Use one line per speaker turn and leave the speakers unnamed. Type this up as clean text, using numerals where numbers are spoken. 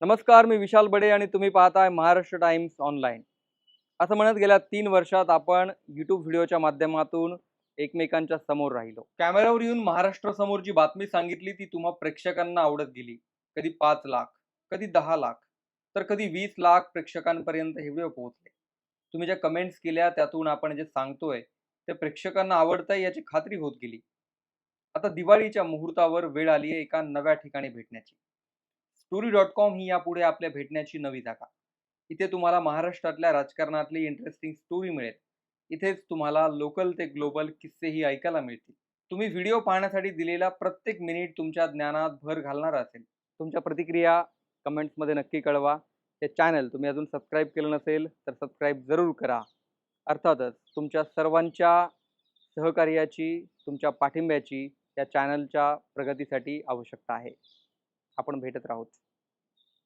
नमस्कार, मी विशाल बडे आणि तुम्ही पाहताय महाराष्ट्र टाइम्स ऑनलाईन. असं म्हणत गेल्या 3 वर्षात आपण यूट्यूब व्हिडिओच्या माध्यमातून एकमेकांच्या समोर राहिलो. कॅमेऱ्यावर येऊन महाराष्ट्रासमोर जी बातमी सांगितली ती तुम्हा प्रेक्षकांना आवडत गेली. कधी 5 लाख, कधी 10 लाख, तर कधी 20 लाख प्रेक्षकांपर्यंत हे व्हिडिओ पोहोचले. तुम्ही ज्या कमेंट्स केल्या त्यातून आपण जे सांगतोय ते प्रेक्षकांना आवडतंय याची खात्री होत गेली. आता दिवाळीच्या मुहूर्तावर वेळ आली आहे एका नव्या ठिकाणी भेटण्याची. story.com ही यापुढे आपल्या भेटण्याची नवी जागा. इथे तुम्हाला महाराष्ट्रातल्या राजकारणातली इंटरेस्टिंग स्टोरी मिळेल. इथेच तुम्हाला लोकल ते ग्लोबल किस्सेही ऐकायला मिळतील. तुम्ही व्हिडिओ पाहण्यासाठी दिलेला प्रत्येक मिनिट तुमच्या ज्ञानात भर घालणारा असेल. तुमच्या प्रतिक्रिया कमेंट्समध्ये नक्की कळवा. हे चॅनल तुम्ही अजून सबस्क्राईब केलं नसेल तर सबस्क्राईब जरूर करा. अर्थातच तुमच्या सर्वांच्या सहकार्याची, तुमच्या पाठिंब्याची या चॅनलच्या प्रगतीसाठी आवश्यकता आहे. आपण भेटत राहू.